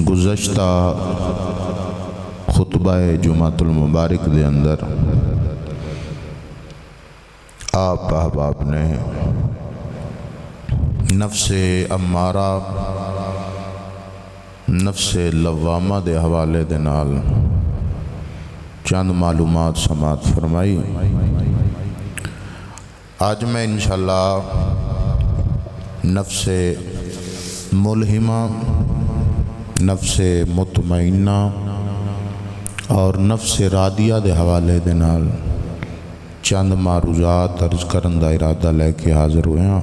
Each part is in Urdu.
گزشتہ خطبہ جمعۃ المبارک دے اندر آپ احباب نے نفس امارہ نفس لوامہ دے حوالے دے نال چند معلومات سماعت فرمائی۔ آج میں انشاءاللہ نفس ملہمہ، نفس مطمئنہ اور نفس راضیہ دے حوالے دے نال چند معروضات عرض کرن دا ارادہ لے کے حاضر ہوئے ہیں۔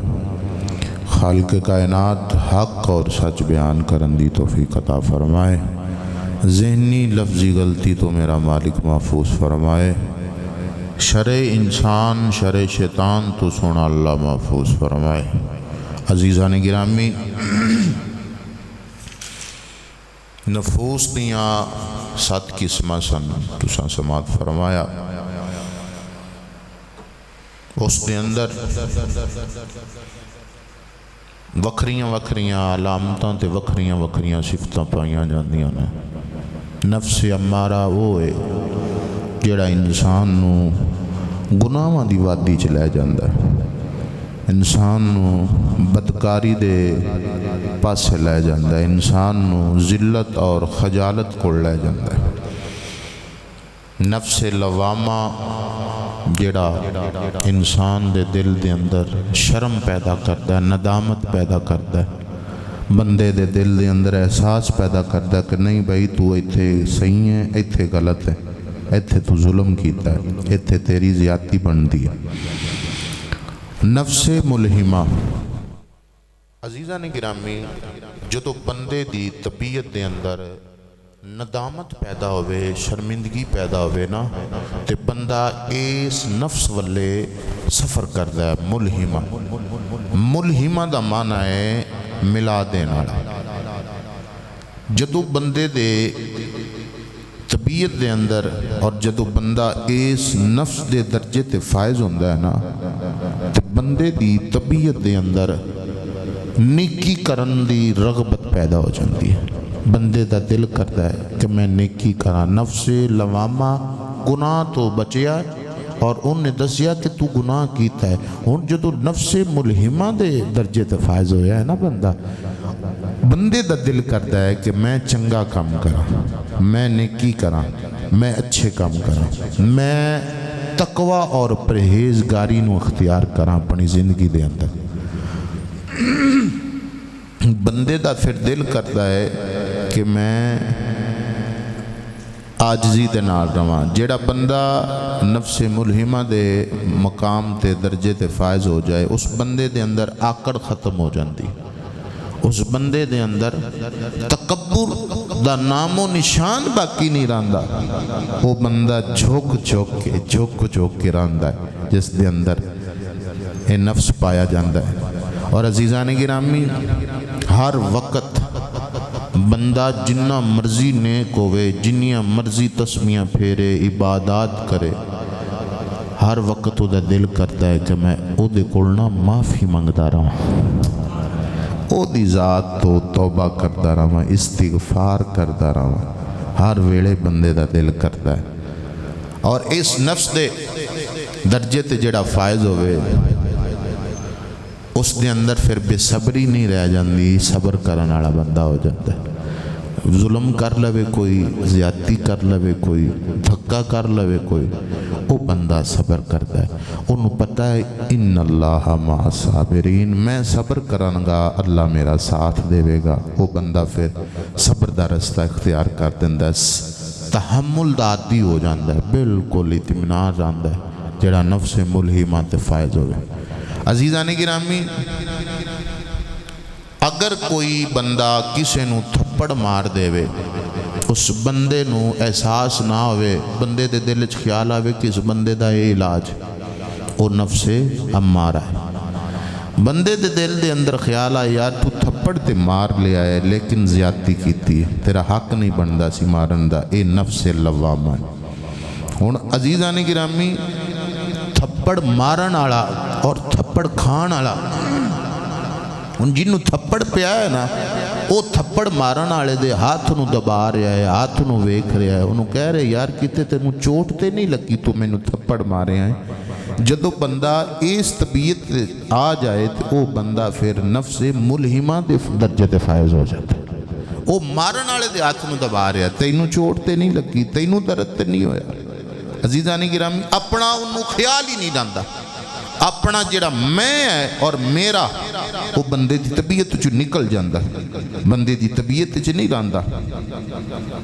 خالق کائنات حق اور سچ بیان کرن دی توفیق عطا فرمائے، ذہنی لفظی غلطی تو میرا مالک محفوظ فرمائے، شر انسان شر شیطان تو سونا اللہ محفوظ فرمائے۔ عزیزان گرامی، نفوس دیاں 7 قسمہ سن تساں سماعت فرمایا۔ اس دے اندر وکھریاں وکھریاں علامتاں تے وکھریاں وکھریاں صفتاں پائیاں جاندیاں نے۔ نفس امارہ وہ ہے جڑا انسان نو گناہاں دی وادی چ لے جاندا ہے، انسان نو بدکاری دے پاسے لے جاندا ہے، انسان نو ذلت اور خجالت کو لے جاندا ہے۔ نفس لوامہ جڑا انسان دے دل دے اندر شرم پیدا کرتا ہے، ندامت پیدا کرتا ہے، بندے دے دل دے اندر احساس پیدا کرتا ہے کہ نہیں بھائی تو ایتھے صحیح ہے، ایتھے غلط ہے، ایتھے تو ظلم کیتا ہے، ایتھے تیری زیادتی بندی ہے۔ نفس ملہمہ، عزیزان گرامی، جدو بندے دی طبیعت دے اندر ندامت پیدا ہوئے، شرمندگی پیدا ہوئے نا، تے بندہ اس نفس والے سفر کردا ہے۔ ملہمہ، ملہمہ دا معنی ہے ملا دینا۔ جدو بندے دے طبیعت دے اندر اور جدو بندہ اس نفس دے درجے تے فائز ہوندہ ہے نا، تے بندے دی طبیعت دے اندر نیکی کرن دی رغبت پیدا ہو جاندی ہے۔ بندے دا دل کرتا ہے کہ میں نیکی کراں۔ نفس لوامہ گناہ تو بچیا اور انہوں نے دسیا کہ تو گناہ کیتا ہے۔ ہن جدو نفس ملہمہ دے درجے تے فائز ہویا ہے نا بندہ، بندے دا دل کرتا ہے کہ میں چنگا کام کراں، میں نیکی کراں، میں اچھے کام کراں، میں تقوی اور پرہیزگاری نو اختیار کراں اپنی زندگی دے اندر۔ بندے دا پھر دل کرتا ہے کہ میں عاجزی دے نال رواں۔ جیڑا بندہ نفس ملہمہ دے مقام تے درجے تے فائز ہو جائے، اس بندے دے اندر آکڑ ختم ہو جاندی، اس بندے دے اندر تکبر دا نام و نشان باقی نہیں رہندا۔ وہ بندہ جھوک کے رہندا ہے جس دے اندر یہ نفس پایا جاندہ ہے۔ اور عزیزان گرامی، ہر وقت بندہ جنہ مرضی نیک ہوئے، جنیاں مرضی تسمیاں پھیرے، عبادات کرے، ہر وقت وہ دل کرتا ہے کہ میں او دے کولنا معافی منگدا رہا، او دی ذات تو توبہ کردا رہا، استغفار کردا رہا، ہر ویلے بندے دا دل کرتا ہے۔ اور اس نفس دے درجے تے جڑا فائز ہوئے، اس دے اندر پھر بے صبری نہیں رہ جاندی، صبر کرن والا بندہ ہو جاتا ہے۔ ظلم کر لوے کوئی، زیادتی کر لوے کوئی، دھکا کر لوے کوئی، وہ بندہ صبر کرتا ہے۔ انہوں پتہ ہے ان اللہ مع الصابرین، میں صبر کرنگا اللہ میرا ساتھ دے گا۔ وہ بندہ پھر صبر دا رستہ اختیار کر دیندہ ہے، تحمل دا عادی ہو جاندہ ہے، بالکل اطمینان جاندہ ہے جڑا نفس ملہمہ تے فائز ہوئے۔ عزیزان گرامی، اگر کوئی بندہ کسے نو تھپڑ مار دے وے، اس بندے نو احساس نہ ہوئے، بندے دے دل وچ خیال آوے کہ اس بندے دا یہ علاج وہ نفس امارہ ہے۔ بندے دے دل دے اندر خیال آئے یار تو تھپڑ تے مار لیا ہے لیکن زیادتی کیتی ہے، تیرا حق نہیں بندا سی مارن دا، اے نفس لوامہ ہے۔ ہن عزیزان گرامی، تھپڑ مارن والا اور تھپڑ کھان والا، ان جنوں تھپڑ پیا ہے نا، وہ تھپڑ مارن والے دے ہاتھ نو دبا رہا ہے، ہاتھ نو ویکھ رہا ہے، انہوں کہہ رہے یار کتے تینوں چوٹ تے نہیں لگی تو مینوں تھپڑ ماریا ہے۔ جدو بندہ اس طبیعت آ جائے تو وہ بندہ پھر نفس ملہمہ دے درجے تے فائز ہو جاتا ہے۔ وہ مارن والے دے ہاتھ نو دبا رہا ہے، تینوں چوٹ تے نہیں لگی، تینوں درد تے نہیں ہویا۔ عزیزانی گرامی اپنا انہوں خیال ہی نہیں رہندا، اپنا جڑا میں ہے اور میرا وہ بندے دی طبیعت چو نکل جاندہ، بندے دی طبیعت چو نہیں رہندا۔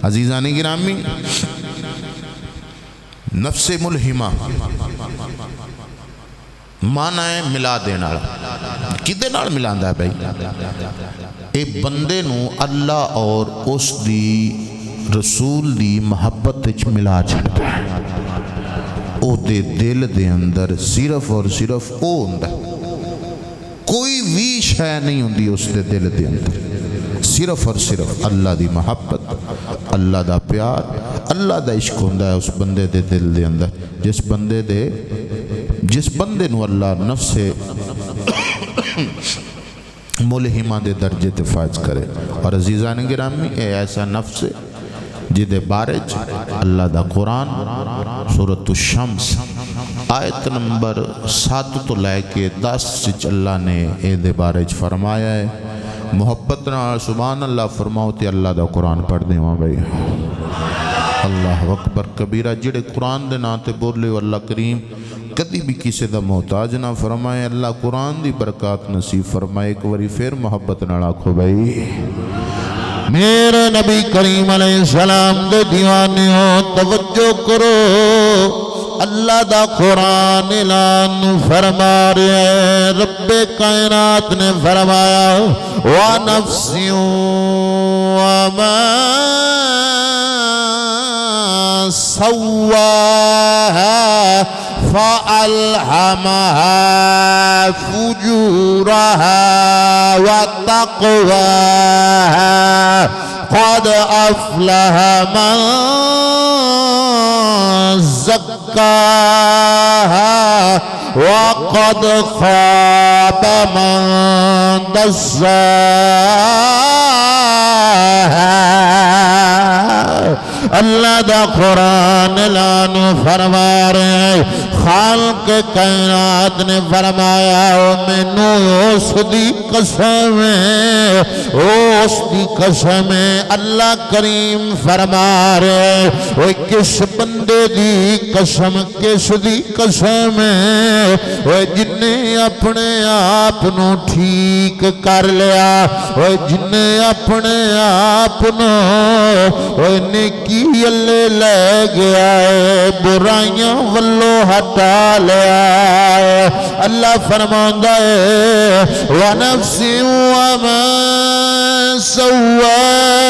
عزیزانی گرامی نفس ملہمہ مانا ہے ملا دینا، کدے نال ملاندہ ہے بھائی؟ اے بندے نو اللہ اور اس دی رسول دی محبت وچ ملا چھڑتا ہے۔ او دے دل دے اندر صرف اور صرف او ہوندہ، کوئی بھی شے نہیں ہوندی اس دے دل دے اندر، صرف اور صرف اللہ دی محبت، اللہ دا پیار، اللہ دا عشق ہوندہ ہے اس بندے دے دل دے اندر۔ جس بندے نو اللہ نفس ملہمہ دے درجے تے فائز کرے۔ اور عزیزان گرامی اے ایسا نفس جدے بارے اللہ دا قرآن سورۃ الشمس آیت نمبر 7 تو لے کے 10 سے اللہ نے اے دے بارے فرمایا ہے۔ محبت نال سبحان اللہ فرماؤ تے اللہ دا قرآن پڑھ دے وہاں بھائی۔ اللہ اکبر کبیرہ، جڑے قرآن دے ناتے بولے اللہ کریم کدی بھی کسی دا محتاج نہ فرمائے۔ اللہ قرآن دی برکات نصیب فرمائے۔ ایک واری پھر محبت نال آکھو بھائی میرے نبی کریم علیہ السلام دے دیوانے ہو، توجہ کرو، اللہ دا قرآن اعلان فرما رہے ہیں۔ رب کائنات نے فرمایا وَنَفْسٍ وَمَا سواها فألهمها فجورها وتقواها قد أفلح من زكاها وقد خاب من دساها۔ اللہ دا قرآن اعلان فرما رہے ہیں، خالق کائنات نے فرمایا مینوں اس دی قسم ہے، اس دی قسم ہے۔ اللہ کریم فرما رہے وہ کس بندے دی قسم، کس دی قسم ہے وہ جن نے اپنے آپ نو ٹھیک کر لیا، وہ جن نے اپنے آپ نو نیکی اللہ لے گیا ہے، برائیاں والو ہٹا لیا ہے۔ اللہ فرماندہ ہے وَنَفْسٍ وَمَا سَوَّاهَا،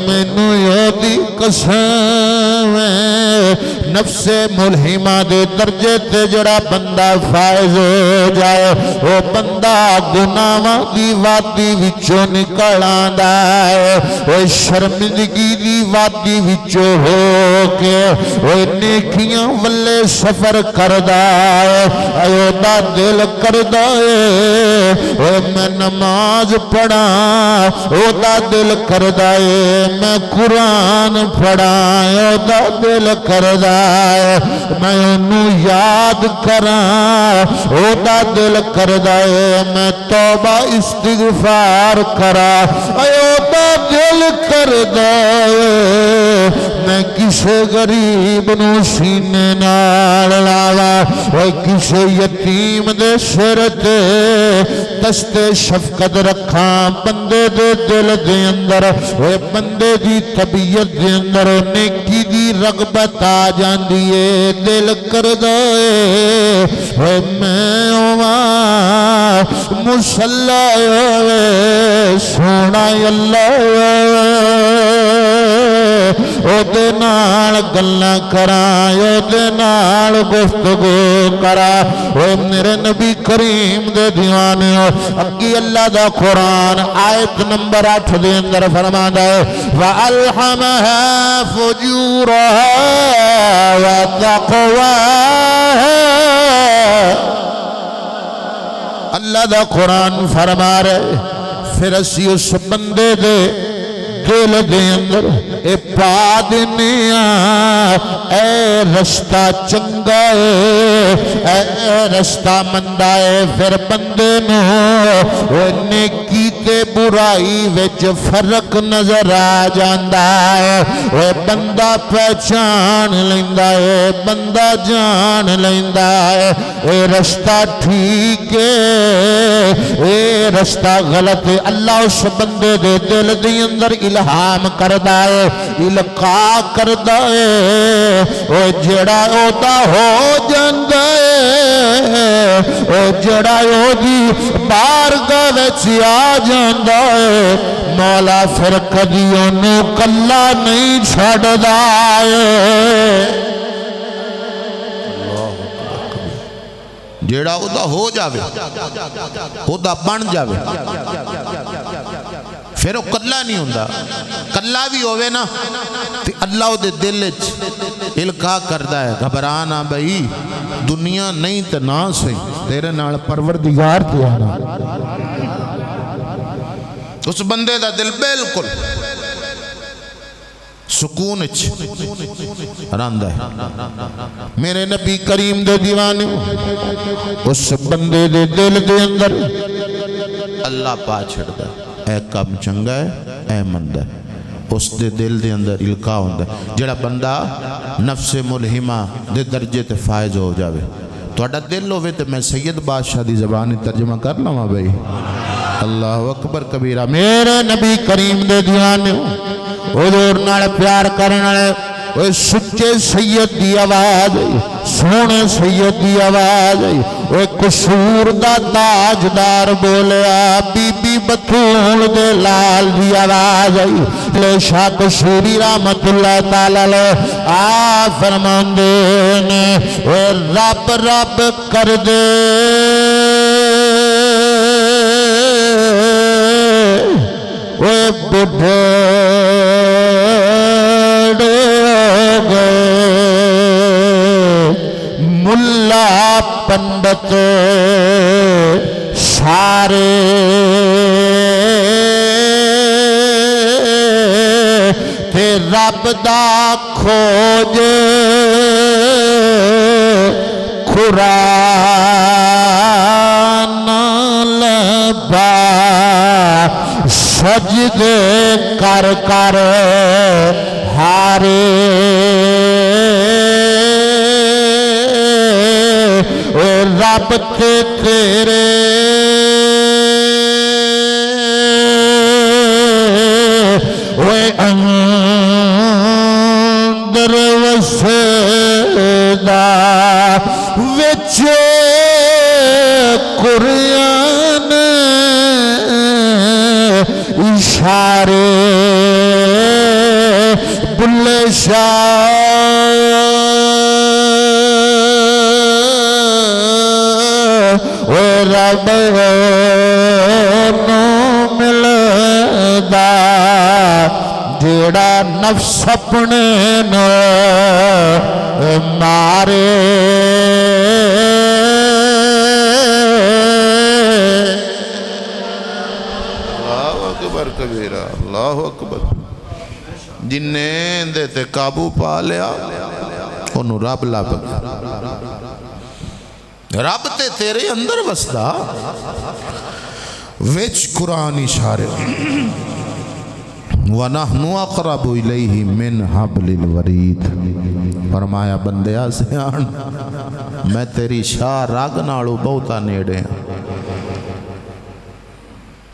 مینوں یادی قسم ہے نفس ملہمہ دے درجے تے جڑا بندہ فائز ہو جائے، وہ بندہ گناہاں دی وادی وچوں نکل آندا ہے، وہ شرمندگی دی وادی وچوں ہو کے وہ نیکیاں والے سفر کردا ہے۔ او دا دل کردا ہے او میں نماز پڑھاں، او دا دل کردا ہے میں قرآن پڑھاں، او دا دل کردا ہے میں انہوں یاد کراں، او دا دل کردا ہے میں توبہ استغفار کراں، او دا دل کردا ہے میں کسے غریب نو سینے نال لاواں، او کسے یتیم دے سر تے دست شفقت رکھاں۔ بندے دے دل دے اندر او بندے دی طبیعت دے اندر نیکی دی رغبت آ جاندی ہے، دل کردا ہے میں ہوواں مصلی سونا اللہ او دے نال گلاں کراں، او دے نال گفتگو کراں۔ او میرے نبی کریم دے دیوانے اگی اللہ دا قرآن آیت نمبر 8 دے اندر فرماندا ہے وَأَلْحَمَهَا فُجُورَهَا وَتَقْوَاهَا۔ اللہ دا قرآن فرما رہے پھر اسی اس بندے دے دل دے اندر اے پا دنیا اے رشتہ چنگا اے رشتہ مندہ ہے پھر بندے نو نیکی تے برائی وچ فرق نظر آ جاندا ہے اے بندہ پہچان لیندا ہے بندہ جان لیندا ہے اے رشتہ ٹھیک ہے اے رشتہ غلط ہے اللہ اس بندے دے دل دے اندر الہام کردہ ہے القاء کردہ ہے او جڑا او دا ہو جاندہ ہے او جڑا او دی بارگاہ وچ آ جاندہ ہے مولا پھر کدی انہوں کلا نہیں چھڑدا ہے جیڑا او دا ہو جاوے او دا بن جاوے پھر وہ کلا نہیں ہوندہ کلا بھی ہوئے نا تے اللہ او دے دل القاء کردہ ہے گھبرانا بھئی دنیا نہیں تے نہ سے تیرے نال پروردگار تے آنا اس بندے دا دل بالکل سکون راندہ ہے میرے نبی کریم دے دیوانے اس بندے دے دل دے اندر اللہ پا چھڑ دا اے کم چنگا ہے اے مندہ ہے اس دے دل دے اندر القاء ہوندہ ہے جڑا بندہ نفس ملہمہ دے درجے تے فائز ہو جاوے تو اڈا دل ہوئے تے میں سید بادشاہ دی زبانی ترجمہ کر لوں بھائی اللہ اکبر کبیرہ میرے نبی کریم دے دیوانے حضور نال پیار کرنے وہ سچے سید دی آواز سونے سید دی آواز وہ قصور دا تاجدار بولیا بی بی بطول دے لال دی آواز لے شاہ قصوری رحمت اللہ تعالیٰ لے فرمان دینے وہ رب رب کر دے وہ بڑھے ملا پنڈت سارے تے رب دا کھوج قرآن لبا سجدے کر کر ہارے رب تے تیرے وہ اندر وسیدہ وچ قرآن اشارے بلے شاہ رب نو ملدا جیڑا نفس اپنے نو مارے اللہ اکبر کبیرہ اللہ اکبر جنہیں دیتے قابو پا لیا انہوں رب لب رب تے تیرے اندر وسدا وچ قرآن اشارے وَنَحْنُ أَقْرَبُ إِلَيْهِ مِنْ حَبْلِ الْوَرِيدِ فرمایا بندیا سیان میں تیری شاہ راگ نالو بہتا نیڑے ہیں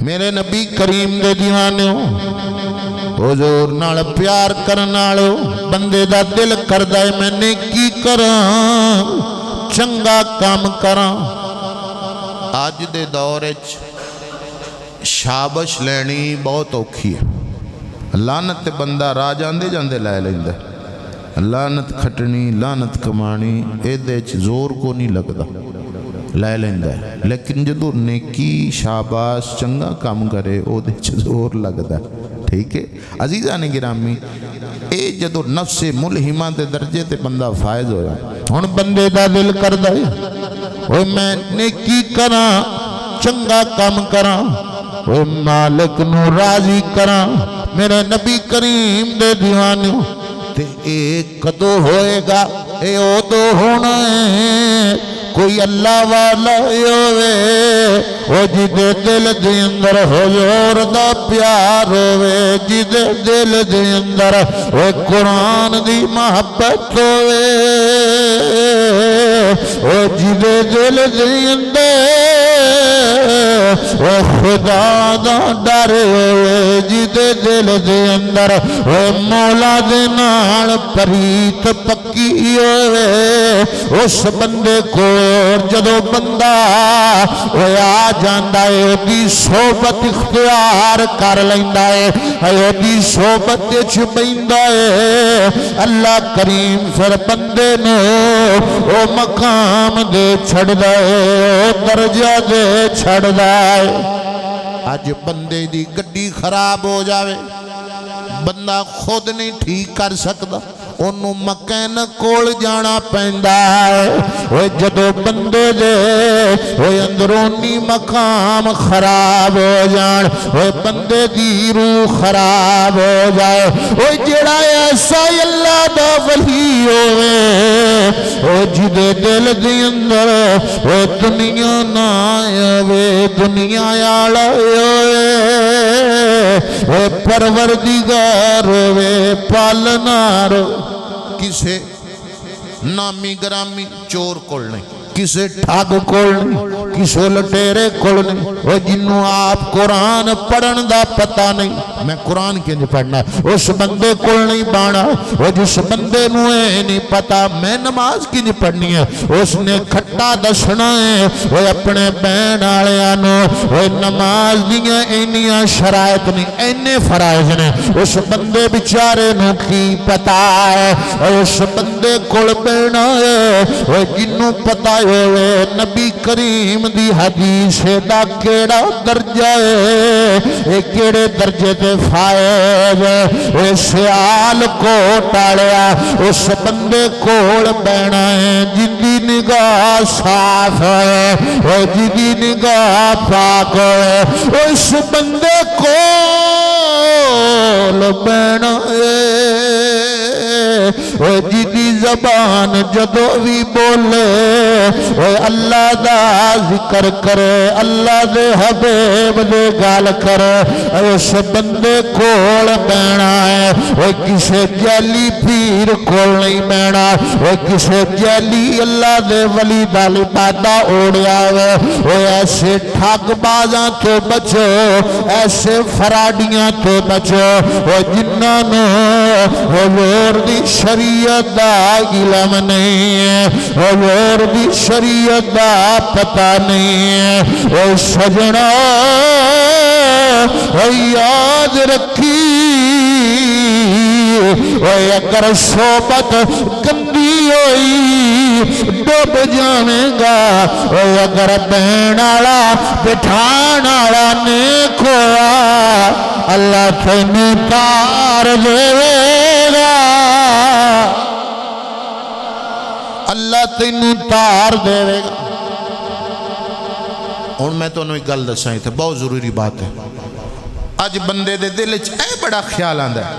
میرے نبی کریم دے دیوانے ہو حضور نال پیار کرنالو بندے دا دل کردہ ہے میں نے کی کران چنگا کام کراں آج دے دورچ شابش لینی بہت اوکھی ہے لانت بندہ راہ جاندے جاندے لائے لیندے لانت کھٹنی لانت کمانی اے دیچ زور کو نہیں لگدا لائے لیندے لیکن جدو نیکی شاباش چنگا کام کرے او دیچ زور لگدا ٹھیک ہے عزیزان گرامی اے جدو نفس ملہمہ دے درجے تے بندہ فائز ہویا ہن بندے دا دل کردہ ہے او میں نیکی کراں چنگا کام کراں، او مالک نو راضی کراں، میرے نبی کریم دے دیوانوں تے ایک کدو ہوئے گا، اے او دو ہونا ہے کوئی اللہ والا ہوئے او جدے دل دے اندر حضور دا پیار ہوئے، جدے دل دے اندر او قرآن دی محبت ہوئے، او جدے دل دے اندر او خدا دا ڈر ہوئے، جدے دل دے اندر او مولا دے نال پریت پکی ہوئے، اس بندے کو جدو بندہ آ جاندہ ہے دی صحبت اختیار کر لیندہ ہے، دی صحبت چھپیندہ ہے، اللہ کریم پھر بندے نو او مقام دے چھڑ دے، او درجہ دے چھڑ دے۔ آج بندے دی گڈی خراب ہو جاوے، بندہ خود نہیں ٹھیک کر سکتا، انہوں مکینک کول جانا پیندا ہے، وہ جدو بندے دے وہ اندرونی مقام خراب ہو جان، وہ بندے دی روح خراب ہو جائے، وہ جڑا ایسا اللہ دا ولی ہوئے، وہ جدے دل دی اندر وہ دنیا نہ آئے، دنیا آڑا ہوئے، وہ پروردگار ہوئے، پالنار کسے نامی گرامی چور کول نہیں، کسے ٹھاگ کول نہیں، کسے لٹیرے کول نہیں، وہ جنہوں آپ قرآن پڑھن دا پتہ نہیں، میں قرآن کیوں پڑھنا ہے، اس بندے کول نہیں بانا، وہ جس بندے نوے نہیں پتہ میں نماز کیوں پڑھنی ہے، اس نے کھٹا دسنا ہے، وہ اپنے بین آلیانو وہ نماز دیاں اینیاں شرائط نہیں، اینے فرائض نے، اس بندے بچارے نو کی پتہ ہے، اس بندے کول بینا ہے، وہ جنہوں پتہ ہوئے نبی کریم دی حدیث دا کیڑا درجہ ہے، ایک کیڑے درجے تے فائد ہے، سیال کو ٹالیا اس بندے کول بینا ہے، جن دی نگاہ صاف ہے، جن دی نگاہ پاک ہے، اس بندے کول بینا ہے، جدی زبان جدو بھی بولے اللہ دا ذکر کرے، اللہ دے حبیب دے گال کرے، اس بندے کول بینا ہے، وہ کسے جیلی پیر کول نہیں بینا، وہ کسے جیلی اللہ دے ولی دا لبادہ اوڑیا ہوئے، وہ ایسے ٹھاگ بازاں تو بچو، ایسے فراڈیاں تو بچو، وہ جنہاں نو حضور دی شریعت دا علم نہیں ہے، حضور دی شریعت دا پتہ نہیں ہے، اے سجنا یاد رکھی، اے اگر صحبت گندی ہوئی ڈوب جانے گا، اے اگر بہن آڑا بٹھان آڑا نیک ہوا اللہ تینوں تار دے گا، اللہ تینوں تار دے گا۔ اور میں تو انہوں ایک گل دسائیں تھے، بہت ضروری بات ہے، آج بندے دے دل اے بڑا خیال آندہ ہے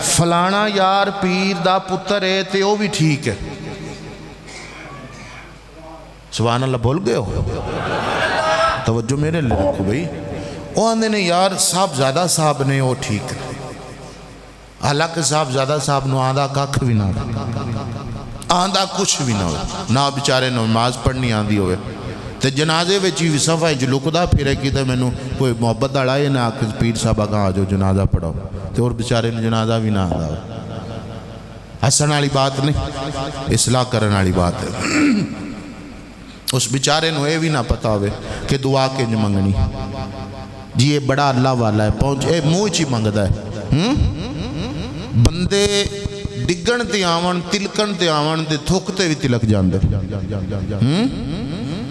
فلانا یار پیر دا پتر ہے تے وہ بھی ٹھیک ہے، سبحان اللہ بول گئے ہو، توجہ میرے لئے رکھو بھئی، وہ آندے نے یار صاحب زیادہ صاحب نے وہ ٹھیک ہے، حالانکہ صاحب زیادہ صاحب نو آندہ کاکھ بھی نہ آندہ کچھ بھی نہ ہو، نہ بیچارے نماز پڑھنی آندھی ہوئے، تے جنازے وچی بھی صفحہ جو لکدہ پھرے کی تے میں نو کوئی محبت اڑائے نہ آکھ پیر صاحبہ کہاں آجو جنازہ پڑھو، تے اور بیچارے نے جنازہ بھی نہ آندہ ہو، حسن والی بات نہیں، اصلاح کرن والی بات ہے، اس بیچارے نو اے بھی نہ پتا ہوئے کہ دعا کے جو منگنی، جی یہ بڑا اللہ والا ہے، پہنچ اے موہ چی منگدہ ہے، بندے ڈگن تے آون تلکن تے آون تے تھوکتے بھی تلک جاندے،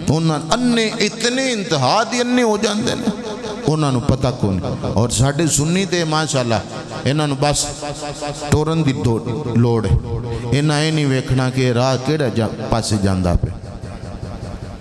انہیں اتنے انتہا دی انہیں ہو جاندے نا، انہوں نے پتہ کون، اور ساڑھے سنی تے ماشاءاللہ انہوں نے بس ٹورن دی لوڑ ہے، انہوں نے نہیں ویکھنا کہ راہ کیڑا پاسے جاندہ پہ،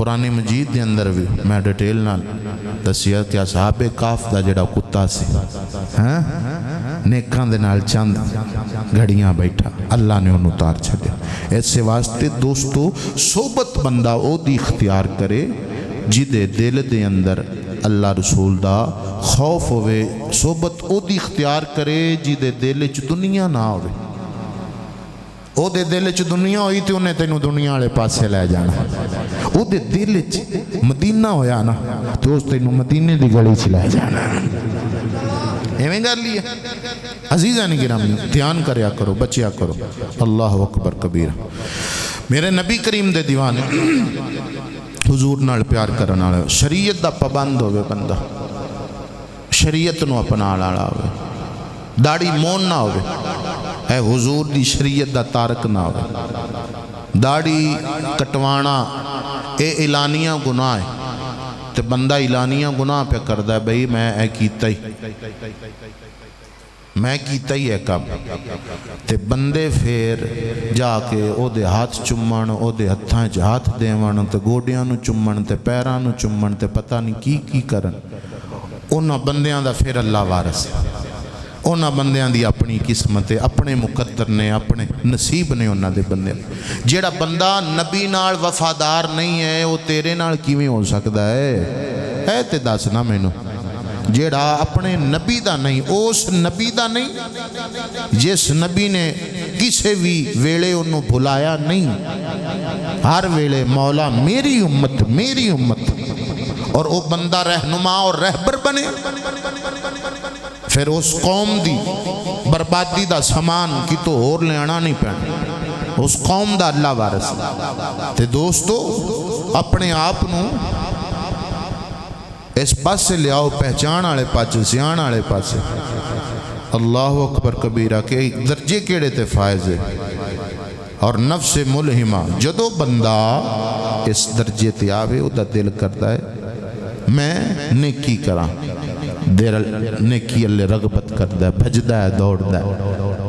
قرآن مجید دے اندر بھی میں ڈیٹیل نال دسیا کہ اصحاب کاف دا جڑا کتا سی نیکاں دے نال چند گھڑیاں بیٹھا، اللہ نے انہوں اتار چھڑیا۔ ایسے واسطے دوستو صحبت بندہ او دی اختیار کرے جدے دل دے اندر اللہ رسول دا خوف ہوئے، صحبت او دی اختیار کرے جدے دل چ دنیا نہ ہوئے۔ او دے دل چ دنیا ہوئی تے انہیں تینوں دنیا والے پاسے لے جانا، او دے دل چ مدینہ ہویا نا تو اس تینوں مدینے دی گلی چ لے جانا۔ ایویں کر لیا عزیزان گرامی، دھیان کریا کرو، بچیا کرو۔ اللہ اکبر کبیرہ۔ میرے نبی کریم دے دیوانے حضور نال پیار کرنا والا، شریعت دا پابند ہوئے بندہ، شریعت نو اپنا لالا ہوئے، داڑھی مون نہ ہوئے، اے حضور دی شریعت دا تارک نہ ہوئے، داڑھی کٹوانا اے اعلانیہ گناہ ہے تے بندہ اعلانیہ گناہ پہ کردہ ہے، بھئی میں اے کیتا ہی ہے کام تے بندے پھر جا کے او دے ہاتھ چمن، او دے ہتھاں چ ہاتھ دیون تے گوڈیاں نو چمن تے پیراں نو چمن تے پتہ نہیں کی کرن، انہاں بندیاں دا پھر اللہ وارث ہے، انہاں بندیاں دی اپنی قسمت ہے، اپنے مقدر نے، اپنے نصیب نے انہاں دے بندے۔ جیڑا بندہ نبی نال وفادار نہیں ہے وہ تیرے نال کیویں ہو سکدا ہے؟ اے تے دس نا مینوں، جیڑا اپنے نبی دا نہیں، اس نبی دا نہیں جس نبی نے کسے بھی ویلے انہوں بھلایا نہیں، ہر ویلے مولا میری امت میری امت، اور وہ بندہ رہنما اور رہبر بنے، پھر اس قوم دی بربادی دا سامان کی تو اور لے آنا نہیں پہنے، اس قوم دا اللہ وارث۔ تے دوستو اپنے آپ نو اس پاس سے لے آؤ، پہچان آلے پاچے، سیان آلے پاسے۔ اللہ اکبر کبیرہ کہ درجے کیڑے تے فائز ہے، اور نفس ملہمہ جدو بندہ اس درجے تے آوے او دا دل کرتا ہے میں نیکی کراں، دیر نیکی اللہ رغبت کرتا ہے، بھجدہ ہے، دوڑتا ہے۔